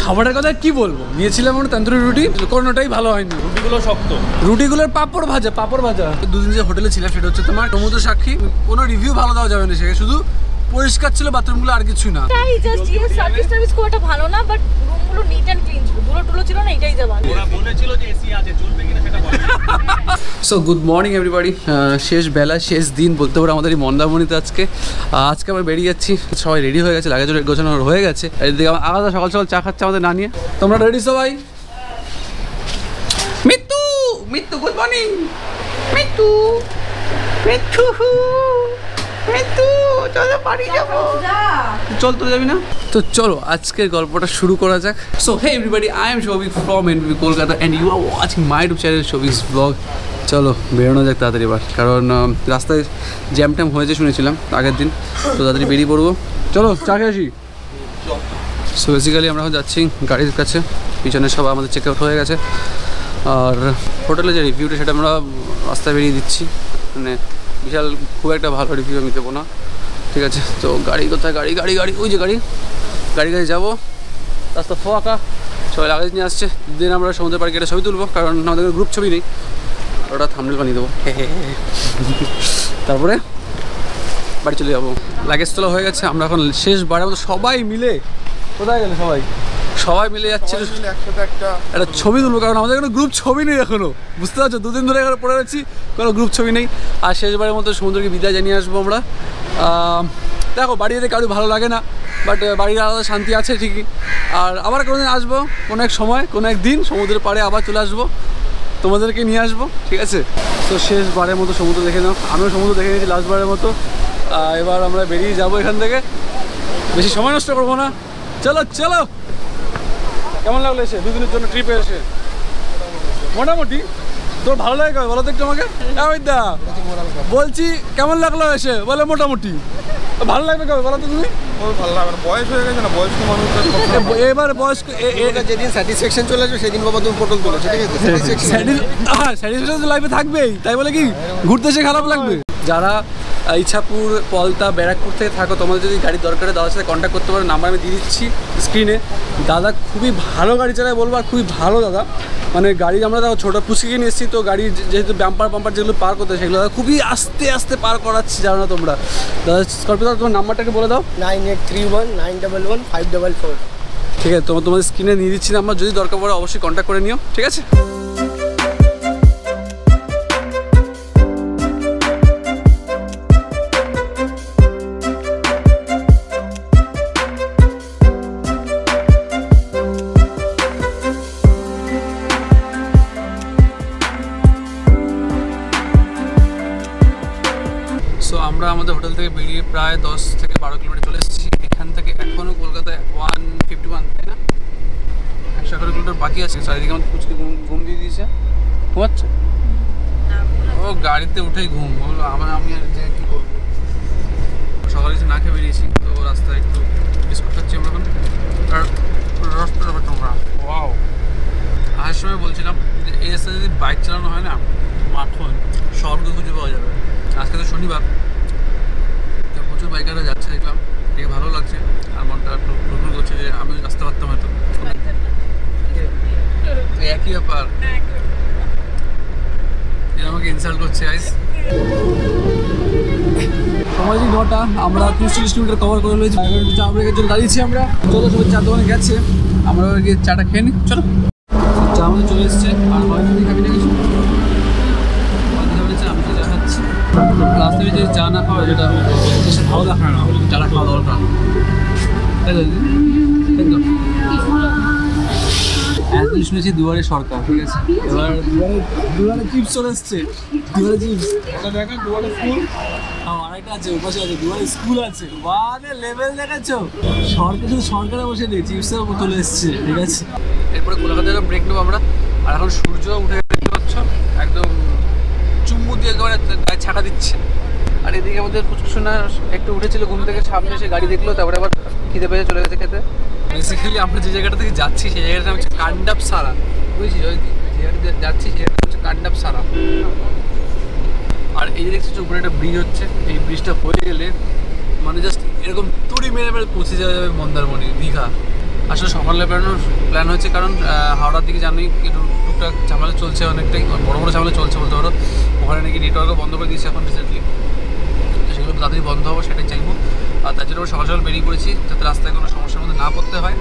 খাবারের কথা কি বলবো, নিয়েছিলাম আমরা তন্দুরি রুটি, কোনোটাই ভালো হয়নি। রুটিগুলো শক্ত, রুটিগুলোর পাপড় ভাজা। দুদিন যে হোটেলে ছিলাম সেটা হচ্ছে তোমার সমুদ্র সাক্ষী, কোনো রিভিউ ভালো দেওয়া যাবে না, সেখানে শুধু পরিষ্কার ছিল বাথরুমগুলো, আর কিছু না। তাই জাস্ট সার্ভিস খুব একটা ভালো না, বাট রুমগুলো নিট এন্ড ক্লিন ছিল, ধুলো ছিল না, এটাই যা ভালো। ওরা বলেছিল যে এসি আছে, চলবে কিনা সেটা বলে। সো গুড মর্নিং এভরিবাডি, শেষ বেলা শেষ দিন বলতে পারো আমাদের এই মন্দারমণিতে। আজকে আমরা বেরিয়ে যাচ্ছি, সবাই রেডি হয়ে গেছে, লাগেজ গোছানো হয়ে গেছে। এদিকে আলাদা সকাল সকাল চা খাচ্ছে আমাদের না নিয়ে। তোমরা রেডি সবাই? Mittu good morning. মিত্তু চলো বাড়ি যাবো। চল, তো যাবি না তো চলো আজকের গল্পটা শুরু করা যাক। So hey everybody, I am Shouvik from NB Kolkata and you are watching my YouTube channel Shouvik's vlog. চলো বেরোনো যাক তাড়াতাড়ি এবার, কারণ রাস্তায় জ্যাম ট্যাম হয়েছে শুনেছিলাম আগের দিন, তো তাড়াতাড়ি বেরিয়ে পড়বো। চলো চা খেয়ে আসি। সো বেসিক্যালি আমরা এখন যাচ্ছি গাড়ির কাছে, পিছনে সব আমাদের চেক আউট হয়ে গেছে, আর হোটেলে যে রিভিউটা সেটা আমরা রাস্তায় বেরিয়ে দিচ্ছি। মানে বিশাল খুব একটা ভালো রিভিউ আমি দেবো না, ঠিক আছে? তো গাড়ি কোথায়? গাড়ি ওই যে গাড়ি যাবো। রাস্তা ফাঁকা, সবাই লাগেজ নিয়ে আসছে। দিন আমরা সমুদ্র পাড়ে গেলে ছবি তুলবো, কারণ আমাদের গ্রুপ ছবি নেই, ওটা থাম্বনেল বানিয়ে দেবো। তারপরে বাড়ি চলে যাবো। লাগেজ তোলা হয়ে গেছে, আমরা এখন শেষবারের মতো সবাই মিলে, কোথায় গেলে সবাই মিলে যাচ্ছে একটা ছবি তুলবো, কারণ আমাদের কোনো গ্রুপ ছবি নেই এখনো, বুঝতে পারছো? দুদিন ধরে এখানে পড়ে আছি, কোনো গ্রুপ ছবি নেই। আর শেষবারের মতো সমুদ্রকে বিদায় জানিয়ে আসবো আমরা। দেখো বাড়ি যেতে কারো ভালো লাগে না, বাট বাড়ির আলাদা শান্তি আছে ঠিকই। আর আবার কোনোদিন আসবো, কোনো এক সময় কোনো এক দিন সমুদ্রের পাড়ে আবার চলে আসবো, তোমাদেরকে নিয়ে আসবো, ঠিক আছে? তো শেষবারের মতো সমুদ্র দেখে নাও, আমিও সমুদ্র দেখে নিয়েছি লাস্টবারের মতো। এবার আমরা বেরিয়ে যাবো এখান থেকে, বেশি সময় নষ্ট করবো না। চলো। কেমন লাগলো এসে দুদিনের জন্য ট্রিপে এসে? মোটামুটি। তোর ভালো লাগে কবে বলো তো একটু আমাকে? দা বলছি কেমন লাগলো এসে? বলে মোটামুটি। ভালো লাগবে কবে বলো তো তুমি? ভালো লাগবে না, বয়স হয়ে গেছে না, বয়স্ক মানুষ। এবার বয়স্ক যেদিন স্যাটিসফ্যাকশন চলে আসবে সেদিন বাবা তুমি পটল তুলেছো, ঠিক আছে? স্যাটিসফ্যাকশন তো লাইফে থাকবেই, তাই বলে কি ঘুরতে এসে খারাপ লাগবে? যারা ইছাপুর, পলতা, ব্যারাকপুর থেকে থাকো, তোমাদের যদি গাড়ির দরকারে দাদার সাথে কন্ট্যাক্ট করতে পারো, নাম্বার আমি দিয়ে দিচ্ছি স্ক্রিনে। দাদা খুবই ভালো গাড়ি চালায় বলবো, আর খুবই ভালো দাদা। মানে গাড়ি আমরা দেখো ছোটো পুষিয়ে নিয়ে এসেছি, তো গাড়ি যেহেতু বাম্পার যেগুলো পার করতে সেগুলো দাদা খুবই আস্তে পার করাচ্ছি, জানো না তোমরা। দাদা স্কর্পিও দাদা তোমার নাম্বারটাকে বলে দাও। 9831911544। ঠিক আছে, তোমাদের স্ক্রিনে নিয়ে দিচ্ছি নাম্বার, যদি দরকার পড়ে অবশ্যই কন্ট্যাক্ট করে নিও, ঠিক আছে? সো আমরা আমাদের হোটেল থেকে বেরিয়ে প্রায় 10 থেকে 12 কিলোমিটার চলে এসেছি। এখান থেকে এখনও কলকাতায় 151, তাই না? 111 কিলোমিটার বাকি আছে। চারিদিকে আমাদের পুচকে ঘুম দিয়ে দিয়েছে, ঘুমাচ্ছে ও, গাড়িতে উঠেই ঘুম। বললো আমি আর যে কী করবো, সকালে কিছু না খেয়ে বেরিয়েছি, তো রাস্তায় একটু বিস্কুট খাচ্ছি আমরা এখন। আর রসটা তোমরা ওয়াও, আসার সময় বলছিলাম যে এই রাস্তায় যদি বাইক চালানো হয় না, মাখন স্বর্গ খুঁজে পাওয়া যাবে। আজকে তো শনিবার, তো প্রচুর বাইকাররা যাচ্ছে দেখলাম, দেখে ভালো লাগছে। আর মনটা একটু প্রবল করছে যে আমি আসতে পারতাম হয়তো। একই ব্যাপার, এরা আমাকে ইনসাল্ট করছে। সময় 9টা, আমরা 30-40 কিলোমিটার কভার করে রয়েছি। চা ব্রেকের জন্য দাঁড়িয়েছি আমরা। চলো সবাই চা দোকানে গেছে, আমরা গিয়ে চাটা খেয়ে নিই। চলো, চা আমাদের চলে এসছে। আর হয়তো খাবি না কিছু? আমি তো দেখাচ্ছি রাস্তায় যে চা না খাওয়া, যেটা ভালো দেখা না, চাটা খাওয়া দরকার, তাই তো? এতদিন শুনেছি দুয়ারে সরকার, ঠিক আছে? এবার দুয়ারে চিপস চলে এসছে। দুয়ারে চিপস, এটা দেখেন, দুয়ারে স্কুল। আরেকটা আছে, ওপাশে আছে, দুয়ারে স্কুল আছে। মানে লেভেল দেখাচ্ছ, সরকার শুধু সরকারে বসে নেই, চিপসেও চলে এসছে, ঠিক আছে? এরপরে কলকাতায় ব্রেক নেবো আমরা। আর এখন সূর্য উঠে দেখতে পাচ্ছ, একদম চুম্বু দিয়ে একেবারে গায়ে ছাকা দিচ্ছে। আর এদিকে আমাদের পুচকুসোনা একটু উঠেছিল ঘুম থেকে, সামনে এসে গাড়ি দেখলো, তারপরে আবার খিদে পেয়ে চলে গেছে খেতে। বেসিক্যালি আমরা যে জায়গাটা থেকে যাচ্ছি সেই জায়গাটা হচ্ছে কান্ডাপ সারা, বুঝেছি? যে জায়গাটা যাচ্ছি সেই জায়গাটা হচ্ছে কান্ডাপ সারা। আর এই যে দেখছি উপরে একটা ব্রিজ হচ্ছে, এই ব্রিজটা হয়ে গেলে মানে জাস্ট এরকম তুড়ি মেরে পৌঁছে যাওয়া যাবে মন্দারমণি, দীঘা। আসলে সকালে বেরোনোর প্ল্যান হয়েছে, কারণ হাওড়ার দিকে জানোই একটু টুকটাক ঝামেলা চলছে, অনেকটাই বড় বড় ঝামেলা চলছে বলতে পারো। ওখানে নাকি নেটওয়ার্কও বন্ধ করে দিয়েছে এখন রিসেন্টলি, তো সেগুলো তাড়াতাড়ি বন্ধ হবে সেটাই চাইবো। আর তার জন্য আমরা সকাল সকাল বেরিয়ে পড়েছি যাতে রাস্তায় কোনো সমস্যার মধ্যে না পড়তে হয়।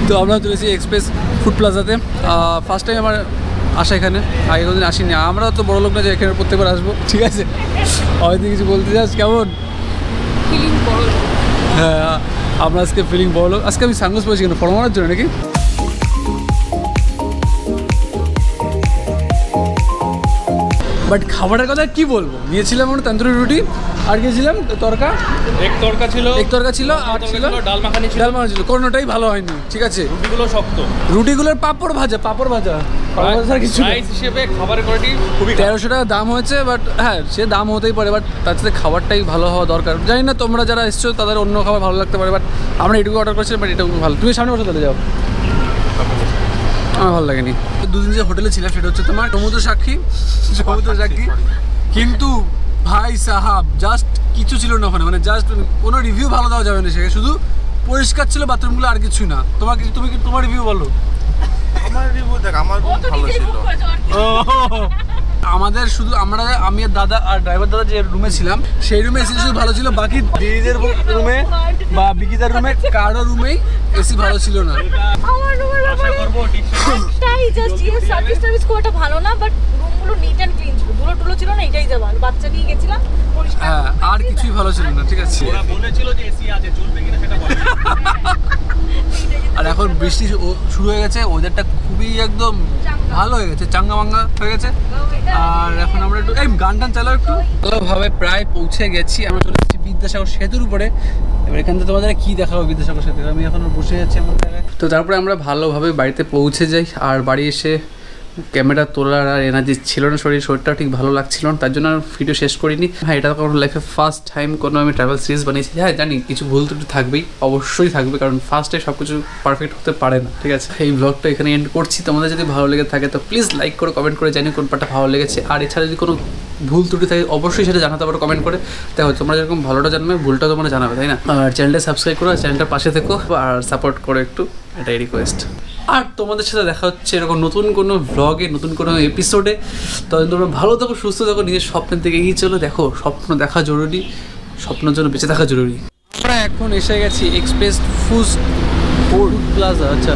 তো আমরা চলেছি এক্সপ্রেস ফুড প্লাজাতে। ফার্স্ট টাইম আমার আসা এখানে, আগে কোনোদিন আসিনি। আমরা তো বড় লোক না যে এখানে প্রত্যেকবার আসবো, ঠিক আছে? হয়তো কিছু বলতে চাস কেমন? ফিলিং বড়। হ্যাঁ, আমরা আজকে ফিলিং বড় লোক। আজকে আমি সানগ্লাস পরেছি কেন, ফর্মানোর জন্য নাকি? বাট খাবারের কথা কি বলবো, নিয়েছিলাম আমরা তন্দুরি রুটি, আর গিয়েছিলাম তরকা, এক তরকা ছিল, আর ছিল ডাল মাখানি ছিল। কোনোটাই ভালো হয়নি, ঠিক আছে? রুটিগুলো শক্ত, রুটিগুলোর পাঁপড় ভাজা কিছু প্রাইস হিসেবে খাবারের কোয়ালিটি খুবই 1300 টাকা দাম হয়েছে। বাট হ্যাঁ, সে দাম হতেই পারে, বাট তার সাথে খাবারটাই ভালো হওয়া দরকার। জানি না তোমরা যারা এসছো তাদের অন্য খাবার ভালো লাগতে পারে, বাট আমরা এটুকু অর্ডার করছি, বাট এটুকু ভালো। তুমি সামনে বসে তাহলে যাও, আমার ভালো লাগেনি। দুদিন যে হোটেলে ছিলাম সেটা হচ্ছে তোমার সমুদ্র সাক্ষী, কিন্তু ভাই সাহাব জাস্ট কিছু ছিল না ওখানে, মানে জাস্ট কোনো রিভিউ ভালো দেওয়া যাবে না, সেখানে শুধু পরিষ্কার ছিল বাথরুমগুলো, আর কিছুই না। তুমি কি তোমার রিভিউ বলো? আমার রিভিউ দেখ, আমার খুব ভালো ছিল। আমাদের শুধু আমি আর দাদা আর ড্রাইভার দাদা যে রুমে ছিলাম সেই রুমে এসি শুধু ভালো ছিল, বাকি দিদিদের রুমে বা বিকিদার রুমে কারো রুমেই এসি ভালো ছিল না। আমার রুমের আশা করব একটাই জাস্ট সার্ভিস খুব একটা ভালো না, বাট রুমগুলো নিট অ্যান্ড ক্লিন ছিল, ধুলো টুলো ছিল না, এটাই যা ভালো। বাচ্চা নিয়ে গেছিলাম, পরিষ্কার। হ্যাঁ, আর কিছুই ভালো ছিল না, ঠিক আছে? ওরা বলেছিল যে এসি আছে, চলবে কিনা সেটা বলে। আর এখন বৃষ্টি শুরু হয়ে গেছে, ওয়েদারটা খুবই একদম ভালো হয়ে গেছে, চাঙ্গা মাঙ্গা হয়ে গেছে। আর এখন আমরা একটু গান টান চালাও একটু। ভালোভাবে প্রায় পৌঁছে গেছি, আমরা চলে এসেছি বিদ্যাসাগর সেতুর উপরে। এবার এখান থেকে তোমাদের কি দেখাবো বিদ্যাসাগর সেতু, আমি এখন বসে যাচ্ছি আমার জায়গায়। তো তারপরে আমরা ভালোভাবে বাড়িতে পৌঁছে যাই, আর বাড়ি এসে ক্যামেরা তোলার আর এনার্জি ছিল না, শরীরটা ঠিক ভালো লাগছিল না, তার জন্য আর ভিডিও শেষ করিনি। হ্যাঁ, এটা কোনো লাইফে ফার্স্ট টাইম কোনো আমি ট্রাভেল সিরিজ বানিয়েছি। হ্যাঁ জানি কিছু ভুল ত্রুটি থাকবেই, অবশ্যই থাকবে, কারণ ফার্স্টে সব কিছু পারফেক্ট হতে পারে না, ঠিক আছে? এই ব্লগটা এখানে এন্ড করছি। তোমাদের যদি ভালো লেগে থাকে তো প্লিজ লাইক করে কমেন্ট করে জানিও কোন পার্টটা ভালো লেগেছে। আর এছাড়া যদি কোনো ভুল ত্রুটি থাকে অবশ্যই সেটা জানাতে পারো কমেন্ট করে। দেখো তোমরা যেরকম ভালোটা জানবে ভুলটা তোমরা জানাবে, তাই না? আর চ্যানেলটা সাবস্ক্রাইব করো, চ্যানেলটার পাশে থেকো আর সাপোর্ট করো একটু, এটাই রিকোয়েস্ট। আর তোমাদের সাথে দেখা হচ্ছে এরকম নতুন কোনো ব্লগে, নতুন কোনো এপিসোডে। তখন তোমরা ভালো থাকো, সুস্থ থাকো, নিজের স্বপ্নের দিকে এগিয়ে চলো। দেখো, স্বপ্ন দেখা জরুরি, স্বপ্নের জন্য বেঁচে থাকা জরুরি। আমরা এখন এসে গেছি এক্সপ্রেস ফুড প্লাজা। আচ্ছা